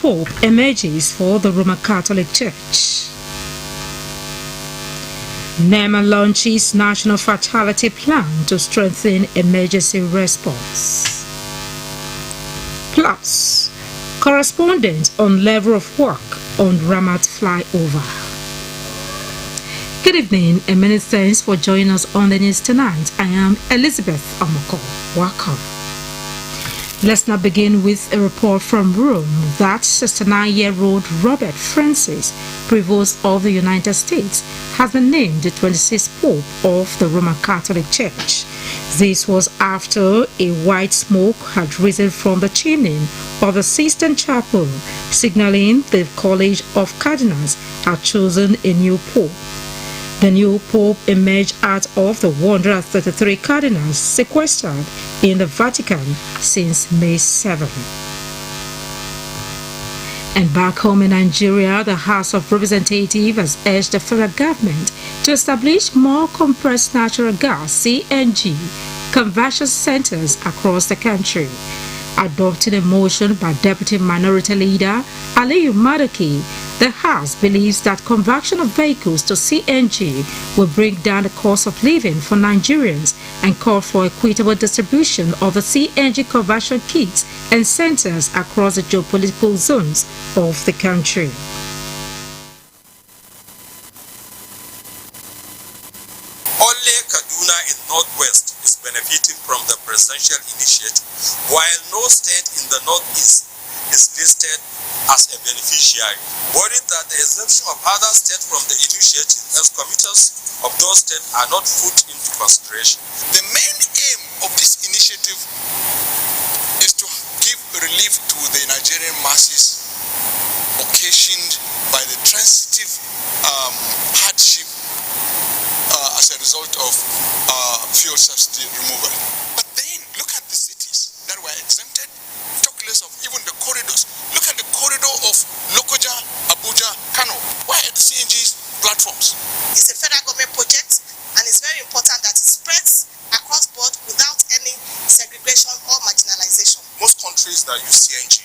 Pope emerges for the Roman Catholic Church. NEMA launches National Fatality Plan to strengthen emergency response. Plus, correspondent on level of work on Ramat flyover. Good evening and many thanks for joining us on the news tonight. I am Elizabeth Amoko. Welcome. Let's now begin with a report from Rome that 69-year-old Robert Francis, Provost of the United States, has been named the 26th Pope of the Roman Catholic Church. This was after a white smoke had risen from the chimney of the Sistine Chapel, signaling the College of Cardinals had chosen a new Pope. The new Pope emerged out of the 133 cardinals sequestered in the Vatican since May 7. And back home in Nigeria, the House of Representatives has urged the federal government to establish more compressed natural gas (CNG) conversion centers across the country. Adopting a motion by Deputy Minority Leader Aliyu Madoki, the House believes that conversion of vehicles to CNG will bring down the cost of living for Nigerians and call for equitable distribution of the CNG conversion kits and centers across the geopolitical zones of the country. Only Kaduna in Northwest is benefiting from the presidential initiative, while no state in the Northeast is listed as a beneficiary, worried that the exemption of other states from the initiative as commuters of those states are not put into consideration. The main aim of this initiative is to give relief to the Nigerian masses occasioned by the transitive hardship as a result of fuel subsidy removal. But then look at the cities that were exempted, talk less of even the corridors. Look at the corridor of Lokoja, Abuja, Kano. Why are the CNG's platforms? It's a federal government project, and it's very important that it spreads across board without any segregation or marginalization. Most countries that use CNG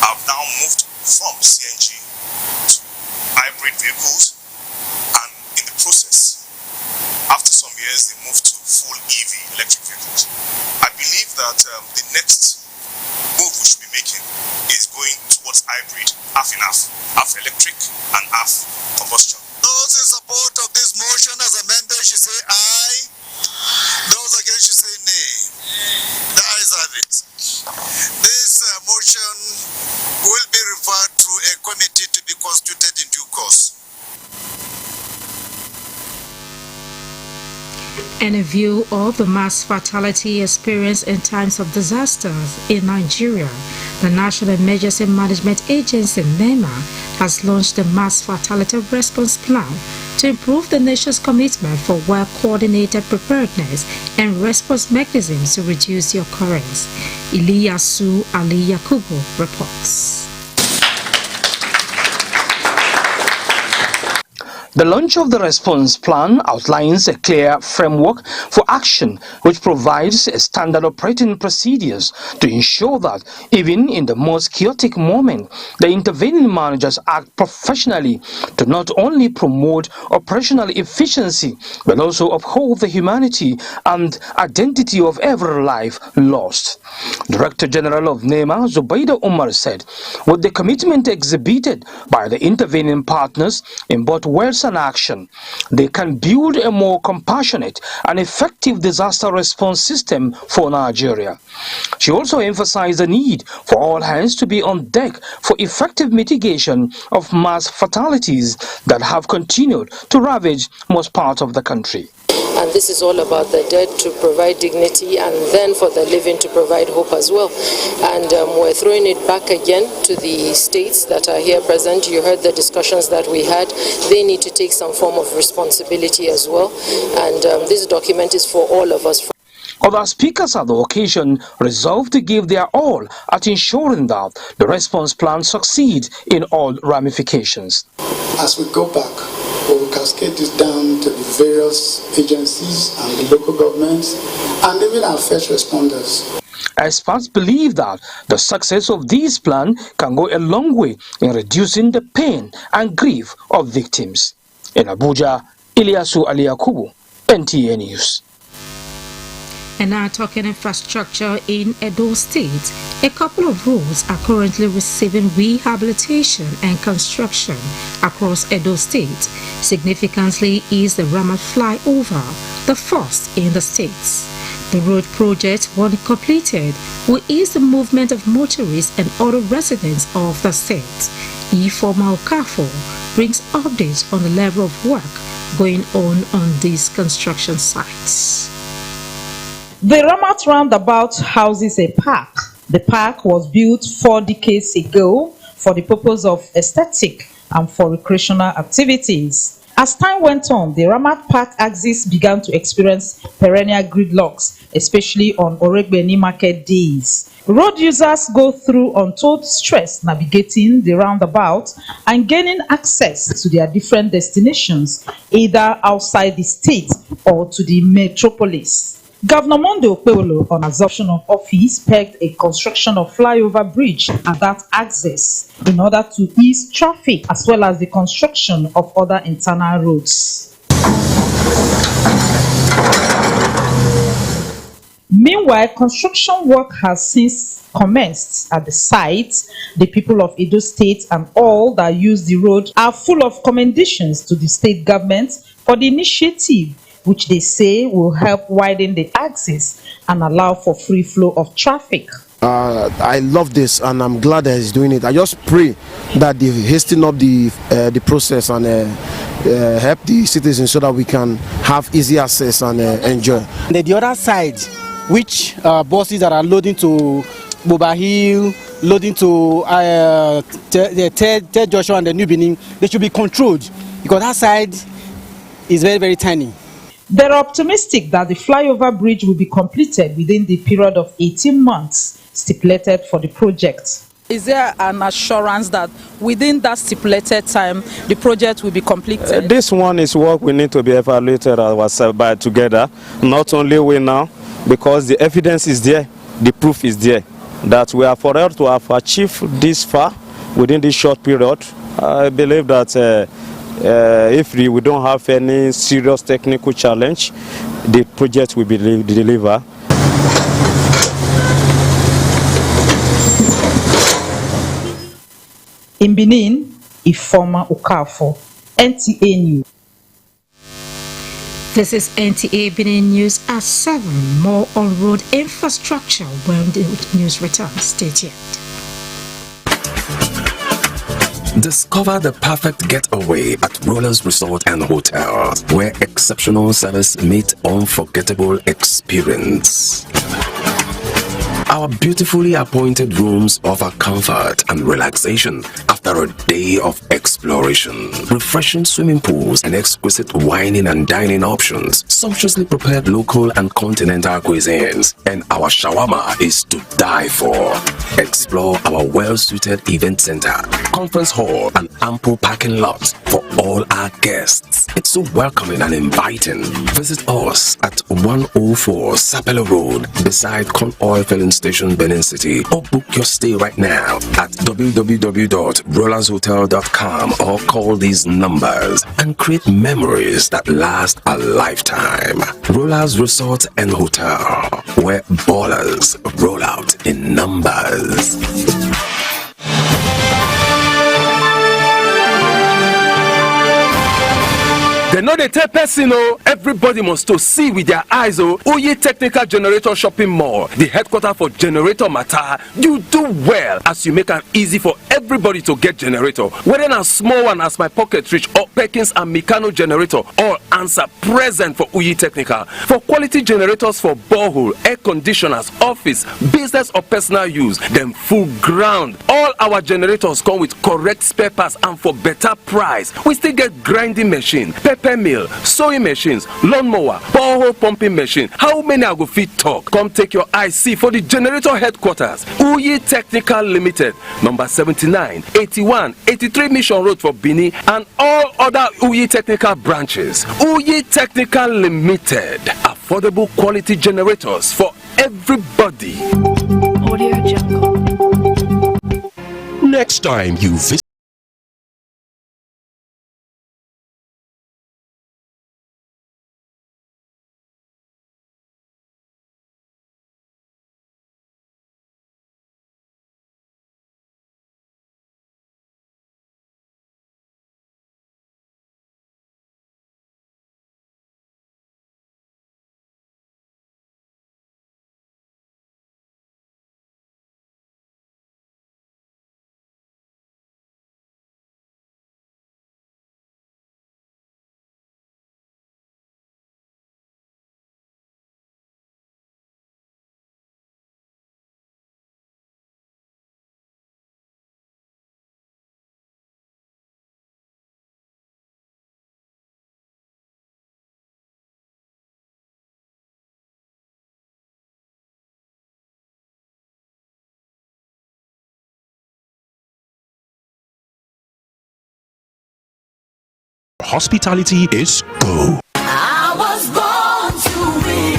have now moved from CNG to hybrid vehicles, and in the process, after some years, they moved to full EV electric vehicles. I believe that the next move we should be making is going towards hybrid, half and half electric and half combustion. Those in support of this motion as amended should say aye. Those against should say nay. The ayes have it. This motion will be referred to a committee to be constituted in due course. And in view of the mass fatality experienced in times of disasters in Nigeria, the National Emergency Management Agency (NEMA) has launched the Mass Fatality Response Plan to improve the nation's commitment for well-coordinated preparedness and response mechanisms to reduce the occurrence. Iliyasu Ali Yakubu reports. The launch of the response plan outlines a clear framework for action which provides a standard operating procedures to ensure that even in the most chaotic moment, the intervening managers act professionally to not only promote operational efficiency but also uphold the humanity and identity of every life lost. Director General of NEMA, Zubaida Umar, said, with the commitment exhibited by the intervening partners in both words and action, they can build a more compassionate and effective disaster response system for Nigeria. She also emphasized the need for all hands to be on deck for effective mitigation of mass fatalities that have continued to ravage most parts of the country. And this is all about the dead to provide dignity and then for the living to provide hope as well. And we're throwing it back again to the states that are here present. You heard the discussions that we had. They need to take some form of responsibility as well. And this document is for all of us. Other speakers at the occasion resolved to give their all at ensuring that the response plan succeeds in all ramifications. As we go back, we will cascade this down to the various agencies and the local governments and even our first responders. Experts believe that the success of this plan can go a long way in reducing the pain and grief of victims. In Abuja, Ilyasu Aliyakubu, NTA News. And now talking infrastructure in Edo State, a couple of roads are currently receiving rehabilitation and construction across Edo State. Significantly is the Ramat flyover, the first in the states. The road project, when completed, will ease the movement of motorists and other residents of the state. Ifoma Okafo brings updates on the level of work going on these construction sites. The Ramat roundabout houses a park. The park was built 4 decades ago for the purpose of aesthetic and for recreational activities. As time went on, the Ramat Park axis began to experience perennial gridlocks, especially on Oregbeni market days. Road users go through untold stress navigating the roundabout and gaining access to their different destinations, either outside the state or to the metropolis. Governor Monday Okpebholo, on assumption of office, pegged a construction of flyover bridge at that axis in order to ease traffic as well as the construction of other internal roads. Meanwhile, construction work has since commenced at the site. The people of Edo State and all that use the road are full of commendations to the state government for the initiative, which they say will help widen the axis and allow for free flow of traffic. I love this and I'm glad that he's doing it. I just pray that they hasten up the process and help the citizens so that we can have easy access and enjoy. The other side, which buses that are loading to Boba Hill, loading to the Third Joshua and the New Benin, they should be controlled because that side is very, very tiny. They're optimistic that the flyover bridge will be completed within the period of 18 months stipulated for the project. Is there an assurance that within that stipulated time, the project will be completed? This one is what we need to be evaluated ourselves by together, not only we now, because the evidence is there, the proof is there, that we are for us to have achieved this far within this short period. I believe that if we don't have any serious technical challenge, the project will be delivered. In Benin, Ifoma Okafo, NTA News. This is NTA Benin News at 7. More on road infrastructure when the news returns. Stay tuned. Discover the perfect getaway at Rollers Resort and Hotel, where exceptional service meets unforgettable experience. Our beautifully appointed rooms offer comfort and relaxation after a day of exploration. Refreshing swimming pools and exquisite wining and dining options, sumptuously prepared local and continental cuisines, and our shawarma is to die for. Explore our well-suited event center, conference hall, and ample parking lots for all our guests. It's so welcoming and inviting. Visit us at 104 Sapelo Road beside Con Oil Filling Station, Benin City, or book your stay right now at www.rollershotel.com or call these numbers and create memories that last a lifetime. Rollers Resort and Hotel, where ballers roll out in numbers. They know they tell person, everybody must to see with their eyes, Oye Technical Generator Shopping Mall, the headquarters for generator matter. You do well as you make it easy for everybody to get generator. Whether a small one as my pocket reach or Perkins and Mikano generator, all answer present for Oye Technical. For quality generators for borehole, air conditioners, office, business or personal use, them full ground. All our generators come with correct spare parts and for better price. We still get grinding machine, pepper mill, sewing machines, lawnmower, borehole pumping machine. How many I go fit talk? Come take your eye see for the generator headquarters. Oye Technical Limited, number 79, 81, 83 Mission Road for Benin and all other Oye Technical branches. Oye Technical Limited, affordable quality generators for everybody. next time you visit hospitality is go. I was born to win.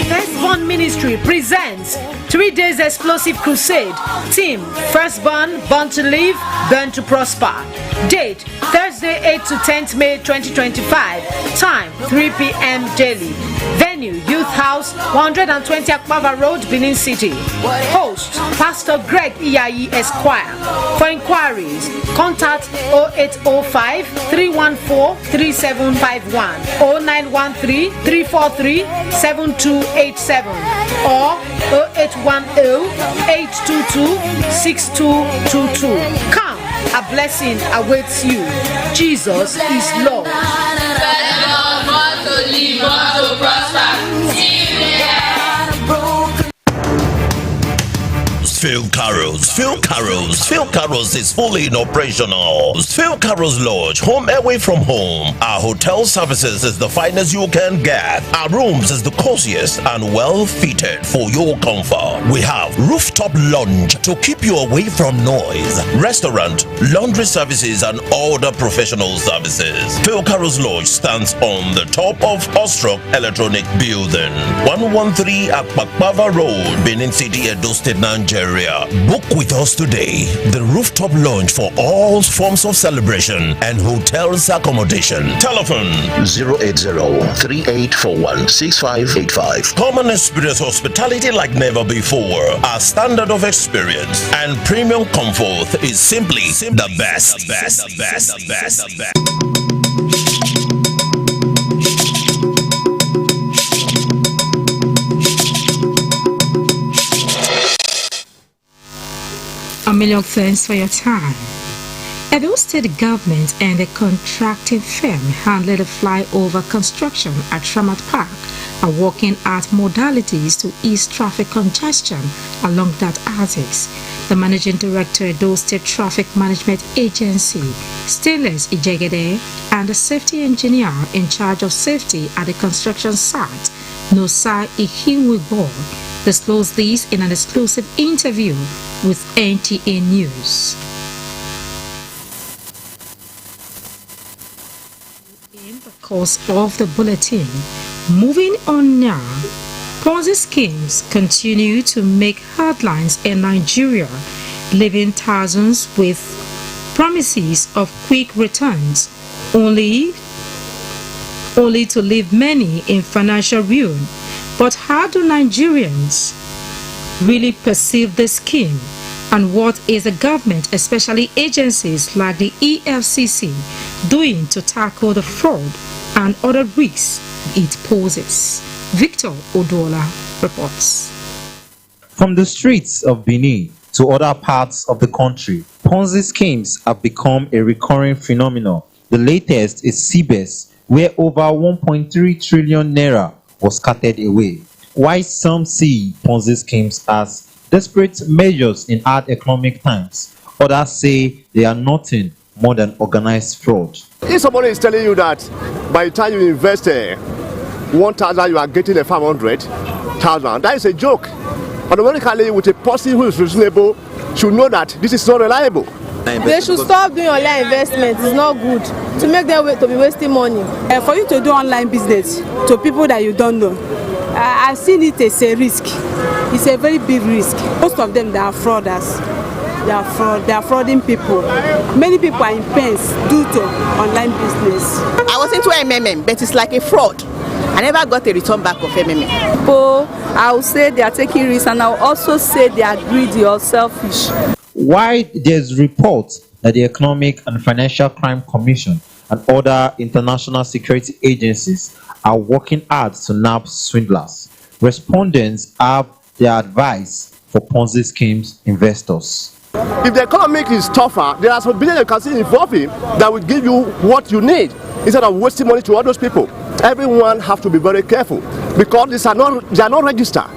Firstborn Ministry presents 3 days explosive crusade. Team: Firstborn, Born to Live, Born to Prosper. Date: Thursday 8 to 10th May 2025. Time: 3 p.m. daily. Venue: Youth House, 120 Akbaba Road, Benin City. Host: Pastor Greg Iyayi Esquire. For inquiries, contact 0805 314 3751, 0913 343 7287, or 0810 822 6222. Come, a blessing awaits you. Jesus is Lord. Phil Carroll's is fully in operational. Phil Carroll's Lodge, home away from home. Our hotel services is the finest you can get. Our rooms is the coziest and well fitted for your comfort. We have rooftop lounge to keep you away from noise, restaurant, laundry services, and other professional services. Phil Carroll's Lodge stands on the top of Ostrock Electronic Building, 113 at Pakpava Road, Benin City, Edo State, Nigeria. Book with us today. The rooftop lounge for all forms of celebration and hotels accommodation. Telephone 080-3841-6585. Come and experience hospitality like never before. Our standard of experience and premium comfort is simply the best. A million thanks for your time. Edo State government and the contracting firm handling the flyover construction at Ramat Park are working at modalities to ease traffic congestion along that axis. The managing director, Edo State Traffic Management Agency, Stainless Ijegede, and the safety engineer in charge of safety at the construction site, Nosa Ihinwibo, disclosed this in an exclusive interview with NTA News. In the course of the bulletin, moving on now, Ponzi schemes continue to make headlines in Nigeria, leaving thousands with promises of quick returns, only to leave many in financial ruin. But how do Nigerians really perceive the scheme, and what is the government, especially agencies like the EFCC, doing to tackle the fraud and other risks it poses? Victor Odola reports. From the streets of Benin to other parts of the country, Ponzi schemes have become a recurring phenomenon. The latest is CBES, where over 1.3 trillion naira was carted away. While some see Ponzi schemes as desperate measures in hard economic times, others say they are nothing more than organized fraud. If somebody is telling you that by the time you invest 1,000, you are getting 500,000, that is a joke. Automatically, with a person who is reasonable, should know that this is not reliable. They should stop doing online investment. It's not good to make them to be wasting money. For you to do online business to people that you don't know, I've seen it as a risk. It's a very big risk. Most of them, they are fraudsters. they are frauding people. Many people are in pains due to online business. I was into MMM, but it's like a fraud. I never got a return back of MMM. People, I will say they are taking risks, and I will also say they are greedy or selfish. While there's reports that the Economic and Financial Crime Commission and other international security agencies are working hard to nab swindlers, respondents have their advice for Ponzi schemes investors. If the economic is tougher, there are some business you can see involving that will give you what you need instead of wasting money to all those people. Everyone have to be very careful because they are not registered.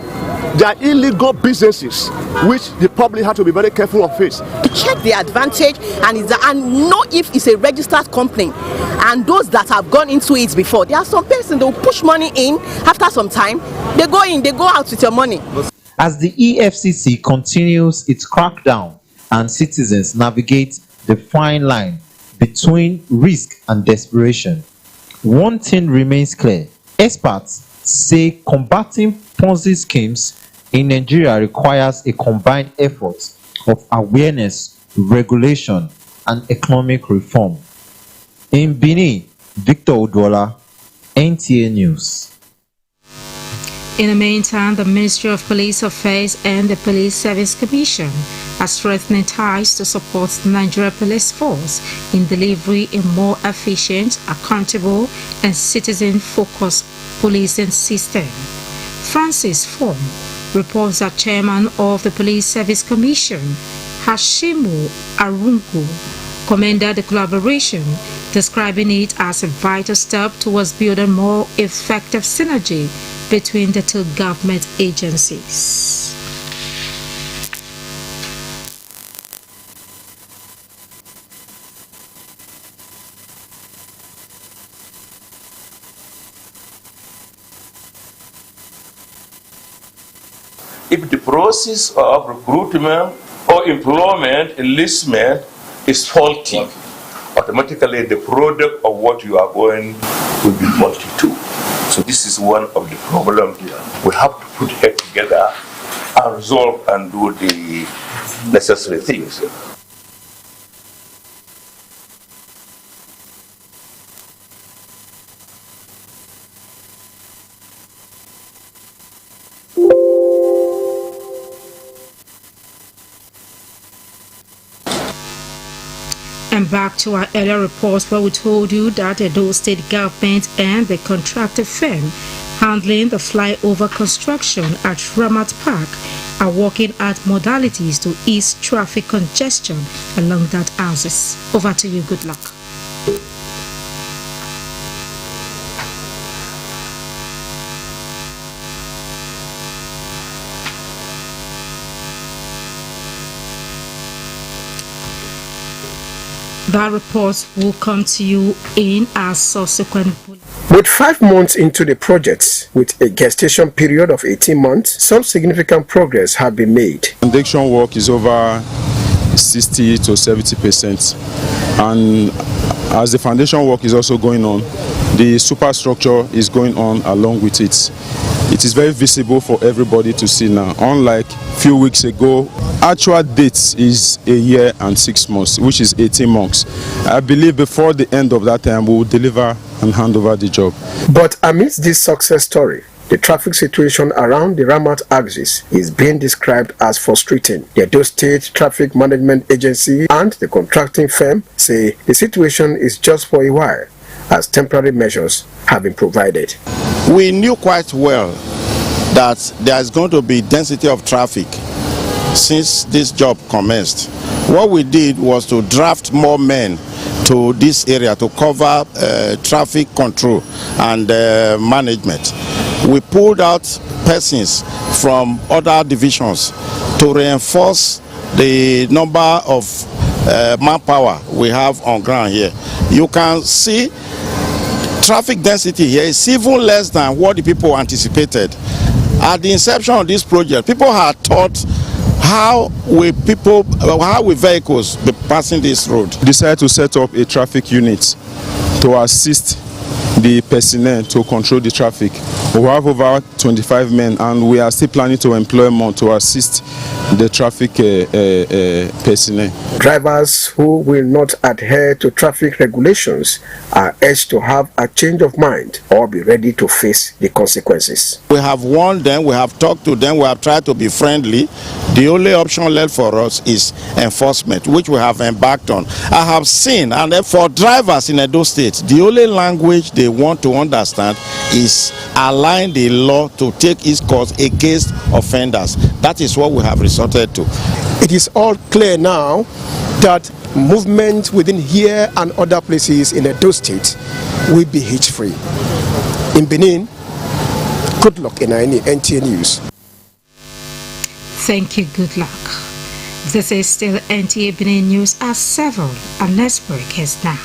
They are illegal businesses, which the public have to be very careful of it. Check the advantage and know if it's a registered company. And those that have gone into it before, there are some persons that will push money in. After some time, they go out with your money. As the EFCC continues its crackdown and citizens navigate the fine line between risk and desperation, one thing remains clear. Experts say combating Ponzi schemes in Nigeria requires a combined effort of awareness, regulation, and economic reform. In Benin, Victor Odwola, NTA News. In the meantime, the Ministry of Police Affairs and the Police Service Commission are strengthening ties to support the Nigeria Police Force in delivering a more efficient, accountable, and citizen-focused policing system. Francis Form reports that Chairman of the Police Service Commission, Hashimu Arungu, commended the collaboration, describing it as a vital step towards building more effective synergy between the two government agencies. If the process of recruitment or employment, enlistment is faulty, automatically the product of what you are going will be faulty too. So this is one of the problems. We have to put head together and resolve and do the necessary things. And back to our earlier reports where we told you that the Edo State government and the contractor firm handling the flyover construction at Ramat Park are working at modalities to ease traffic congestion along that axis. Over to you, good luck. That report will come to you in our subsequent bulletin. With 5 months into the project, with a gestation period of 18 months, some significant progress have been made. Foundation work is over 60 to 70%, and as the foundation work is also going on, the superstructure is going on along with it. It is very visible for everybody to see now. Unlike a few weeks ago, actual date is a year and 6 months, which is 18 months. I believe before the end of that time, we will deliver and hand over the job. But amidst this success story, the traffic situation around the Ramat axis is being described as frustrating. The Edo State Traffic Management Agency and the contracting firm say the situation is just for a while, as temporary measures have been provided. We knew quite well that there is going to be density of traffic since this job commenced. What we did was to draft more men to this area to cover traffic control and management. We pulled out persons from other divisions to reinforce the number of manpower we have on ground here. You can see traffic density here is even less than what the people anticipated. At the inception of this project, people had thought, how will vehicles be passing this road? We decided to set up a traffic unit to assist the personnel to control the traffic. We have over 25 men, and we are still planning to employ more to assist the traffic personnel. Drivers who will not adhere to traffic regulations are urged to have a change of mind or be ready to face the consequences. We have warned them, we have talked to them, we have tried to be friendly. The only option left for us is enforcement, which we have embarked on. I have seen, and for drivers in Edo State, the only language they want to understand is allowing the law to take its course against offenders. That is what we have resorted to. It is all clear now that movement within here and other places in Edo State will be hitch-free. In Benin, good luck in any NTA News. Thank you, good luck. This is still NTA Benin News at 7, and let's break is now.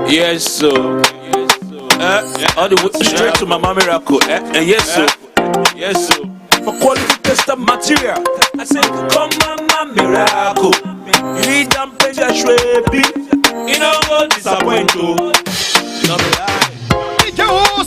Yes, so all the way straight to Mama Miracle. Yes, so yes, so for quality tested material. I say, come Mama Miracle. You need them pleasure, baby. You know what disappoint you. No be lie.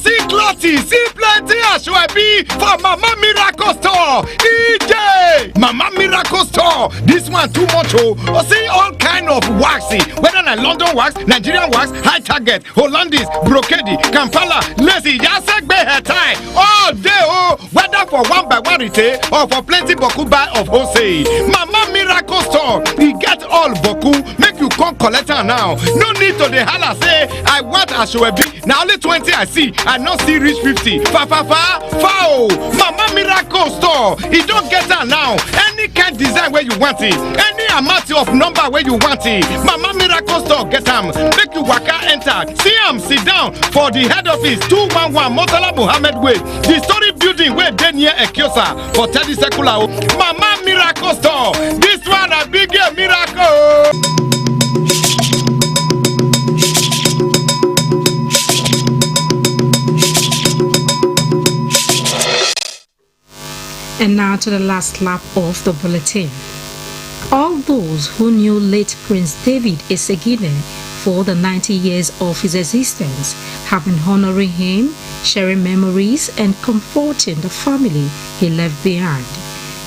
See clarity, see plenty Ashwebi for Mama Miracle Store. EJ Mama Miracle Store. This one too much. Oh, see all kind of waxy, whether na London wax, Nigerian wax, high target, Hollandese, brocade, Kampala, lacy, Yasegbe hair tie. All day oh, whether for one by one retail or for plenty boku buy of wholesale. Mama Miracle Store, he get all boku. Make you come collect her now. No need to the holla say I want Ashwebi. Now only 20 I see. I not see reach 50. Foul. Mama Miracle Store. He don't get that now. Any kind design where you want it. Any amount of number where you want it. Mama Miracle Store get them. Make you waka enter. See him sit down for the head office 211 Motala Muhammad Way. The story building where they near Ekiosa for 30 Sekula. Mama Miracle Store. This one a big miracle. And now to the last lap of the bulletin. All those who knew late Prince David Esegine for the 90 years of his existence have been honoring him, sharing memories and comforting the family he left behind.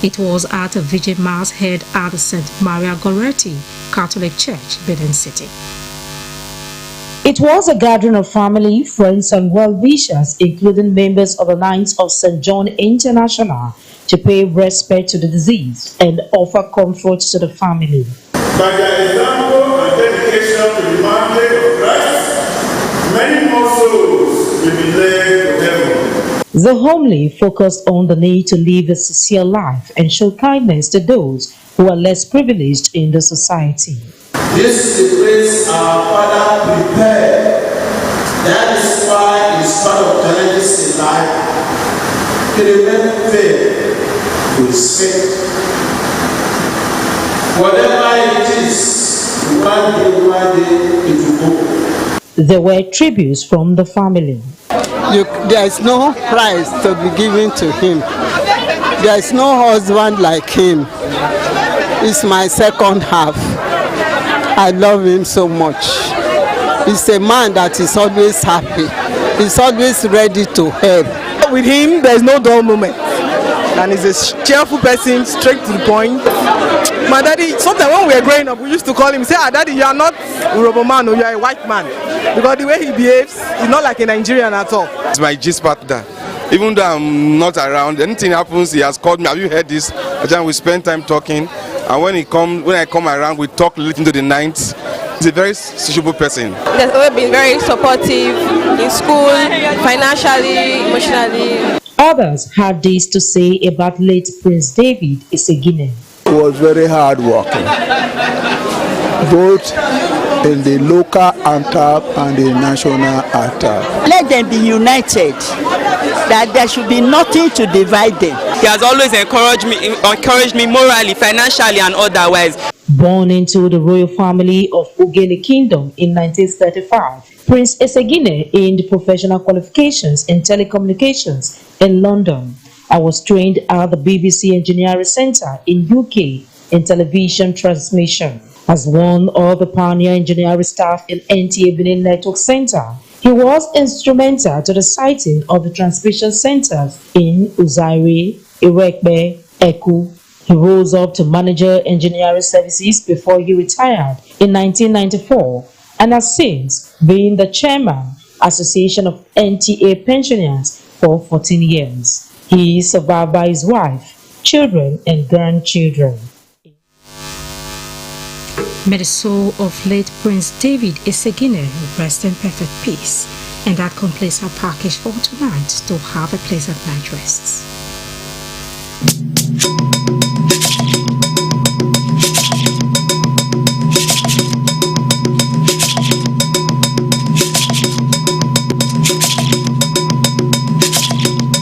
It was at a Virgin Mass held at the St. Maria Goretti Catholic Church, Benin City. It was a gathering of family, friends and well-wishers, including members of the Knights of St. John International, to pay respect to the deceased and offer comfort to the family. By their example and dedication to the mandate of Christ, many more souls will be led to heaven. The homily focused on the need to live a sincere life and show kindness to those who are less privileged in the society. This is the place our Father prepared. That is why, in spite of challenges in life, he remained faithful to his faith. Whatever it is, one day it will go. There were tributes from the family. There is no price to be given to him. There is no husband like him. He's my second half. I love him so much. He's a man that is always happy. He's always ready to help. With him, there's no dull moment. And he's a cheerful person, straight to the point. My daddy, sometimes when we were growing up, we used to call him, say, daddy, you are not Urobo man, or you are a white man. Because the way he behaves is not like a Nigerian at all. It's my gist partner. Even though I'm not around, anything happens, he has called me. Have you heard this? And then we spend time talking. And when I come around, we talk late into the night. He's a very sociable person. He has always been very supportive in school, financially, emotionally. Others had this to say about late Prince David Isegine. He was very hardworking, both in the local ANTAP and the national ANTAP. Let them be united, that there should be nothing to divide them. He has always encouraged me morally, financially, and otherwise. Born into the royal family of Ugene Kingdom in 1935, Prince Isegine earned professional qualifications in telecommunications in London and was trained at the BBC Engineering Centre in UK in television transmission. As one of the pioneer engineering staff in NTA Benin Network Centre, he was instrumental to the siting of the transmission centers in Uzaire, Iwekbe, Eku. He rose up to manager engineering services before he retired in 1994 and has since been the chairman, Association of NTA Pensioners, for 14 years. He is survived by his wife, children, and grandchildren. May the soul of late Prince David Isegine rest in perfect peace. And that completes our package for tonight. To have a pleasant night rest.